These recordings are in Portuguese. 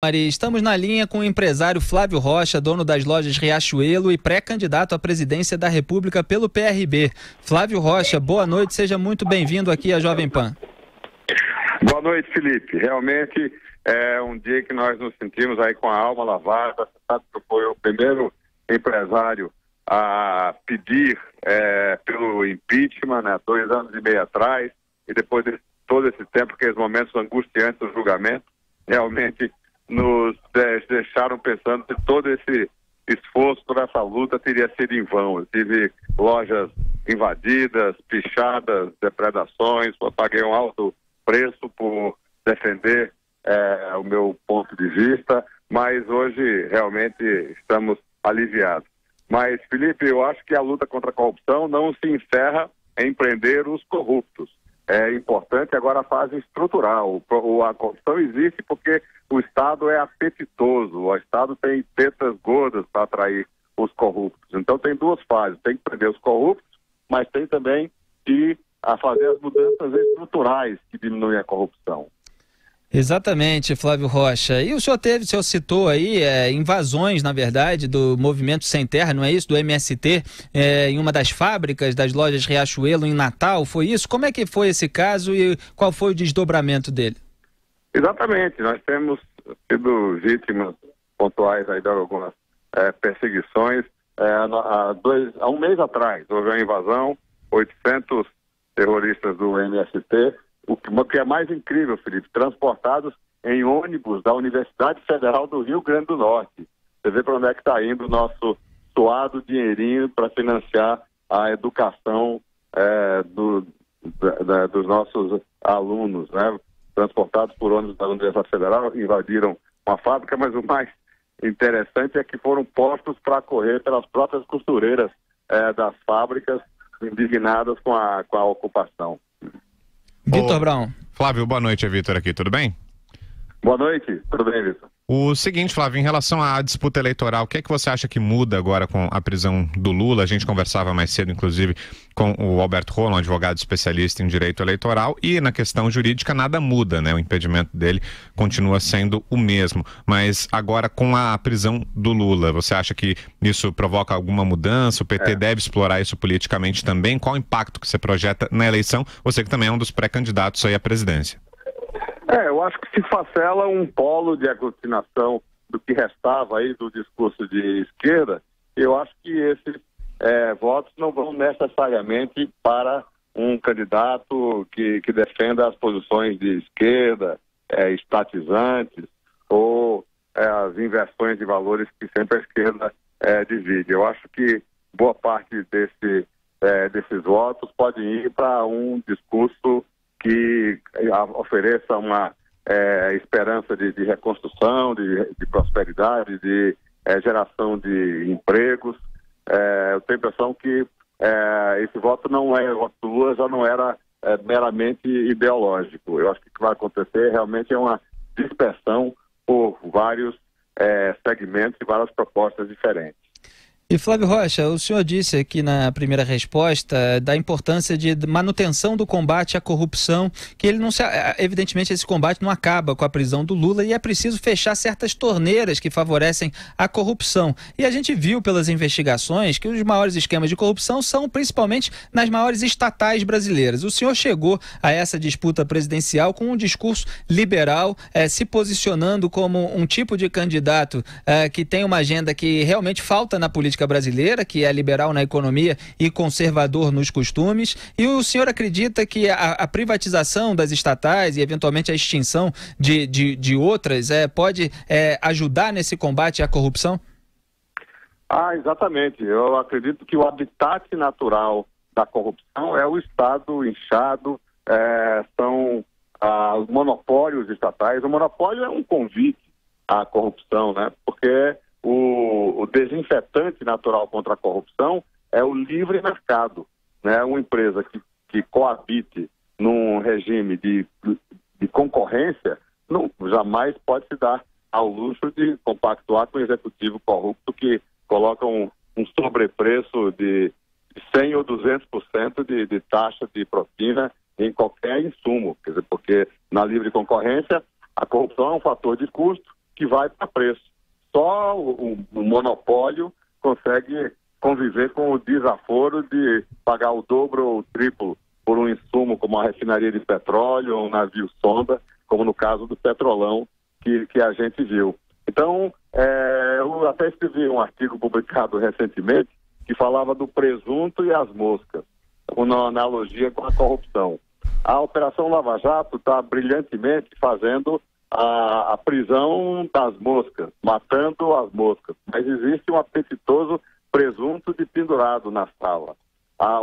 Mari, estamos na linha com o empresário Flávio Rocha, dono das lojas Riachuelo e pré-candidato à presidência da República pelo PRB. Flávio Rocha, boa noite, seja muito bem-vindo aqui à Jovem Pan. Boa noite, Felipe. Realmente é um dia que nós nos sentimos aí com a alma lavada. Você sabe que eu fui o primeiro empresário a pedir pelo impeachment, né, 2 anos e meio atrás, e depois de todo esse tempo, aqueles momentos angustiantes do julgamento, realmente nos deixaram pensando que todo esse esforço, toda essa luta teria sido em vão. Eu tive lojas invadidas, pichadas, depredações, eu paguei um alto preço por defender o meu ponto de vista, mas hoje realmente estamos aliviados. Mas, Felipe, eu acho que a luta contra a corrupção não se encerra em prender os corruptos. É importante agora a fase estrutural. A corrupção existe porque o Estado é apetitoso, o Estado tem tetas gordas para atrair os corruptos. Então tem duas fases, tem que prender os corruptos, mas tem também que fazer as mudanças estruturais que diminuem a corrupção. Exatamente, Flávio Rocha. E o senhor citou aí invasões, na verdade, do Movimento Sem Terra, não é isso? Do MST, em uma das fábricas das lojas Riachuelo, em Natal, foi isso? Como é que foi esse caso e qual foi o desdobramento dele? Exatamente, nós temos sido vítimas pontuais aí de algumas perseguições. Há um mês atrás houve uma invasão, 800 terroristas do MST, o que é mais incrível, Felipe, transportados em ônibus da Universidade Federal do Rio Grande do Norte. Você vê para onde é que está indo o nosso suado dinheirinho para financiar a educação dos nossos alunos, né? Transportados por ônibus da Universidade Federal, invadiram uma fábrica, mas o mais interessante é que foram postos para correr pelas próprias costureiras das fábricas, indignadas com a ocupação. Vitor Brown. Flávio, boa noite, é Vitor aqui, tudo bem? Boa noite, tudo bem, Vitor? O seguinte, Flávio, em relação à disputa eleitoral, o que é que você acha que muda agora com a prisão do Lula? A gente conversava mais cedo, inclusive, com o Alberto Rola, um advogado especialista em direito eleitoral, e na questão jurídica nada muda, né? O impedimento dele continua sendo o mesmo. Mas agora com a prisão do Lula, você acha que isso provoca alguma mudança? O PT deve explorar isso politicamente também? Qual o impacto que você projeta na eleição? Você que também é um dos pré-candidatos aí à presidência. Eu acho que se facela um polo de aglutinação do que restava aí do discurso de esquerda. Eu acho que esses votos não vão necessariamente para um candidato que defenda as posições de esquerda, estatizantes, ou as inversões de valores que sempre a esquerda divide. Eu acho que boa parte desses votos podem ir para um discurso que ofereça uma esperança de reconstrução, de prosperidade, de geração de empregos. Eu tenho a impressão que esse voto o voto do Lula já não era meramente ideológico. Eu acho que o que vai acontecer realmente é uma dispersão por vários segmentos e várias propostas diferentes. E Flávio Rocha, o senhor disse aqui na primeira resposta da importância de manutenção do combate à corrupção, que ele não evidentemente esse combate não acaba com a prisão do Lula e é preciso fechar certas torneiras que favorecem a corrupção. E a gente viu pelas investigações que os maiores esquemas de corrupção são principalmente nas maiores estatais brasileiras. O senhor chegou a essa disputa presidencial com um discurso liberal, se posicionando como um tipo de candidato que tem uma agenda que realmente falta na política brasileira, que é liberal na economia e conservador nos costumes, e o senhor acredita que a privatização das estatais e eventualmente a extinção de outras pode ajudar nesse combate à corrupção? Exatamente. Eu acredito que o habitat natural da corrupção é o Estado inchado, são os monopólios estatais. O monopólio é um convite à corrupção, né? Porque o desinfetante natural contra a corrupção é o livre mercado, né? Uma empresa que coabite num regime de concorrência jamais pode se dar ao luxo de compactuar com o executivo corrupto que coloca um sobrepreço de 100 ou 200% de taxa de propina em qualquer insumo. Quer dizer, porque na livre concorrência a corrupção é um fator de custo que vai para preço. Só o monopólio consegue conviver com o desaforo de pagar o dobro ou o triplo por um insumo como a refinaria de petróleo ou um navio sonda, como no caso do Petrolão que a gente viu. Então, eu até escrevi um artigo publicado recentemente que falava do presunto e as moscas, uma analogia com a corrupção. A Operação Lava Jato está brilhantemente fazendo a prisão das moscas, matando as moscas, mas existe um apetitoso presunto de pendurado na sala.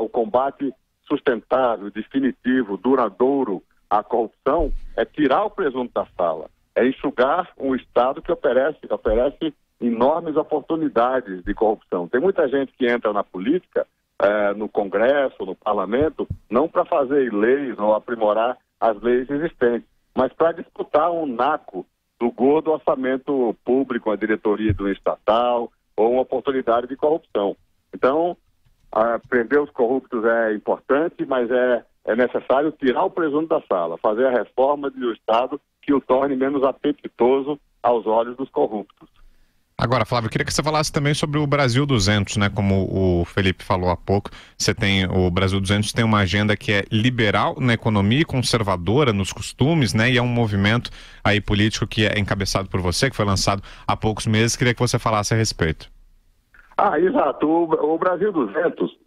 O combate sustentável, definitivo, duradouro à corrupção é tirar o presunto da sala, é enxugar um Estado que oferece enormes oportunidades de corrupção. Tem muita gente que entra na política, no Congresso, no Parlamento, não para fazer leis ou aprimorar as leis existentes, mas para disputar um naco do gordo orçamento público, a diretoria do estatal ou uma oportunidade de corrupção. Então, prender os corruptos é importante, mas é necessário tirar o presunto da sala, fazer a reforma do Estado que o torne menos apetitoso aos olhos dos corruptos. Agora, Flávio, eu queria que você falasse também sobre o Brasil 200, né? Como o Felipe falou há pouco, o Brasil 200 tem uma agenda que é liberal na economia e conservadora nos costumes, né? E é um movimento aí político que é encabeçado por você, que foi lançado há poucos meses. Queria que você falasse a respeito. Exato. O Brasil 200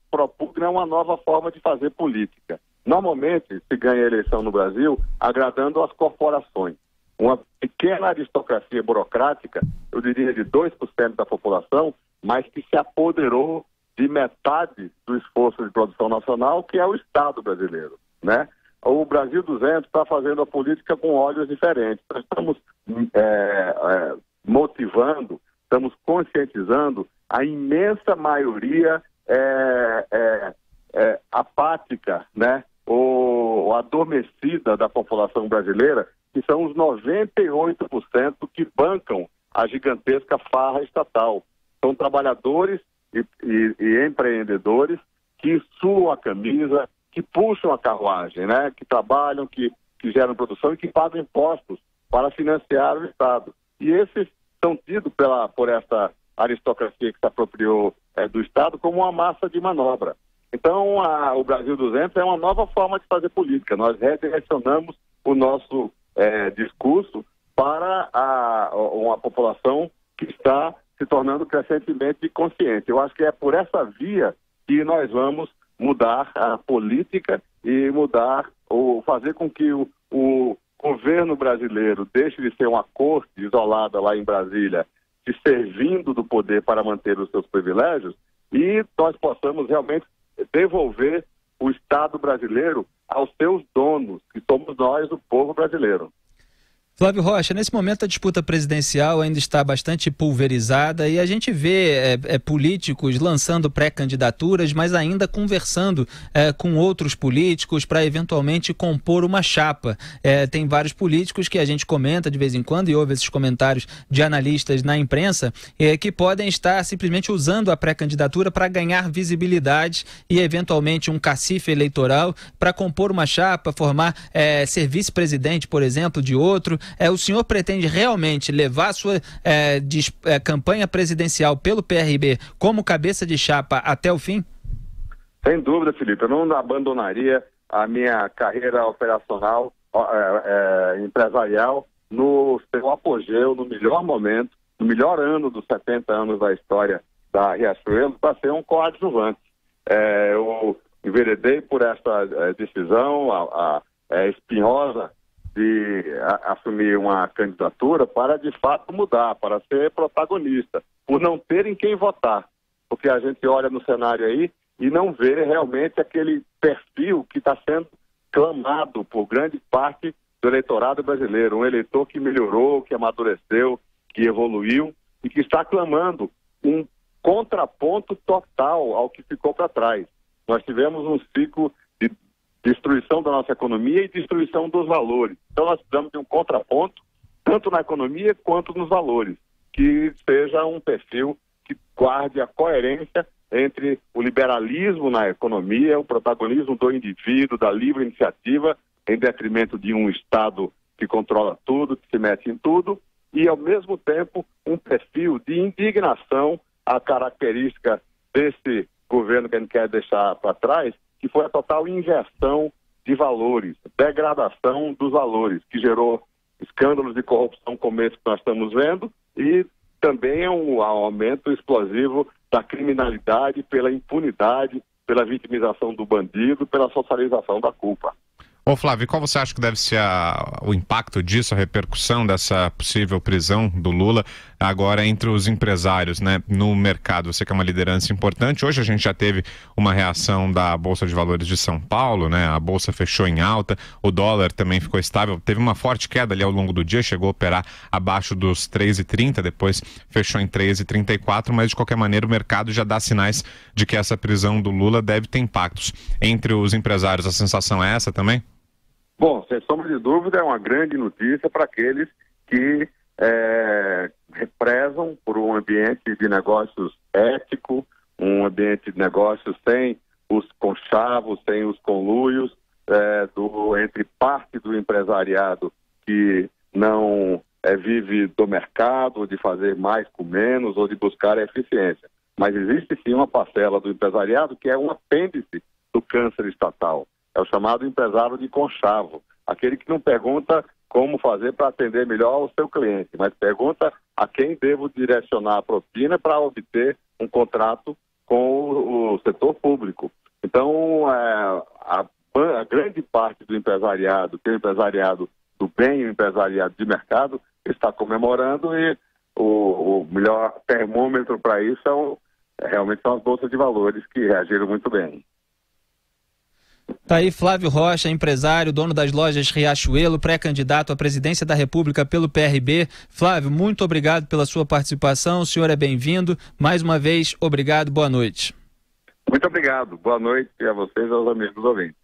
propugna uma nova forma de fazer política. Normalmente se ganha a eleição no Brasil agradando as corporações. Uma pequena aristocracia burocrática, eu diria de 2% da população, mas que se apoderou de metade do esforço de produção nacional, que é o Estado brasileiro, né? O Brasil 200 está fazendo a política com olhos diferentes. Nós estamos motivando, estamos conscientizando a imensa maioria apática, né? Ou adormecida da população brasileira, que são os 98% que bancam a gigantesca farra estatal. São trabalhadores e empreendedores que suam a camisa, que puxam a carruagem, né? Que trabalham, que geram produção e que pagam impostos para financiar o Estado. E esses são tidos por essa aristocracia que se apropriou do Estado como uma massa de manobra. Então, o Brasil 200 é uma nova forma de fazer política. Nós redirecionamos o nosso discurso para uma população que está se tornando crescentemente consciente. Eu acho que é por essa via que nós vamos mudar a política e fazer com que o governo brasileiro deixe de ser uma corte isolada lá em Brasília, se servindo do poder para manter os seus privilégios, e nós possamos realmente devolver o Estado brasileiro aos seus donos, que somos nós, o povo brasileiro. Flávio Rocha, nesse momento a disputa presidencial ainda está bastante pulverizada e a gente vê políticos lançando pré-candidaturas, mas ainda conversando com outros políticos para eventualmente compor uma chapa. Tem vários políticos que a gente comenta de vez em quando e ouve esses comentários de analistas na imprensa que podem estar simplesmente usando a pré-candidatura para ganhar visibilidade e eventualmente um cacife eleitoral para compor uma chapa, ser vice-presidente, por exemplo, de outro. O senhor pretende realmente levar a sua campanha presidencial pelo PRB como cabeça de chapa até o fim? Sem dúvida, Felipe. Eu não abandonaria a minha carreira operacional, empresarial, no seu apogeu, no melhor momento, no melhor ano dos 70 anos da história da Riachuelo, para ser um coadjuvante. Eu enveredei por essa decisão espinhosa de assumir uma candidatura para, de fato, mudar, para ser protagonista, por não ter em quem votar. Porque a gente olha no cenário aí e não vê realmente aquele perfil que está sendo clamado por grande parte do eleitorado brasileiro. Um eleitor que melhorou, que amadureceu, que evoluiu e que está clamando um contraponto total ao que ficou para trás. Nós tivemos um ciclo de destruição da nossa economia e destruição dos valores. Então nós precisamos de um contraponto, tanto na economia quanto nos valores, que seja um perfil que guarde a coerência entre o liberalismo na economia, o protagonismo do indivíduo, da livre iniciativa, em detrimento de um Estado que controla tudo, que se mete em tudo, e, ao mesmo tempo, um perfil de indignação, a característica desse governo que a gente quer deixar para trás, que foi a total inversão de valores, degradação dos valores, que gerou escândalos de corrupção como esse que nós estamos vendo, e também um aumento explosivo da criminalidade pela impunidade, pela vitimização do bandido, pela socialização da culpa. Ô Flávio, qual você acha que deve ser o impacto disso, a repercussão dessa possível prisão do Lula agora entre os empresários, né, no mercado? Você que é uma liderança importante, hoje a gente já teve uma reação da Bolsa de Valores de São Paulo, né, a Bolsa fechou em alta, o dólar também ficou estável, teve uma forte queda ali ao longo do dia, chegou a operar abaixo dos 3,30, depois fechou em 3,34, mas de qualquer maneira o mercado já dá sinais de que essa prisão do Lula deve ter impactos. Entre os empresários, a sensação é essa também? Bom, sem sombra de dúvida, é uma grande notícia para aqueles que prezam por um ambiente de negócios ético, um ambiente de negócios sem os conchavos, sem os conluios, entre parte do empresariado que não vive do mercado, de fazer mais com menos ou de buscar a eficiência. Mas existe sim uma parcela do empresariado que é um apêndice do câncer estatal. É o chamado empresário de conchavo, aquele que não pergunta como fazer para atender melhor o seu cliente, mas pergunta a quem devo direcionar a propina para obter um contrato com o setor público. Então, a grande parte do empresariado, que é o empresariado do bem, o empresariado de mercado, está comemorando, e o melhor termômetro para isso realmente são as bolsas de valores, que reagiram muito bem. Tá aí Flávio Rocha, empresário, dono das lojas Riachuelo, pré-candidato à presidência da República pelo PRB. Flávio, muito obrigado pela sua participação, o senhor é bem-vindo. Mais uma vez, obrigado, boa noite. Muito obrigado, boa noite a vocês e aos amigos ouvintes.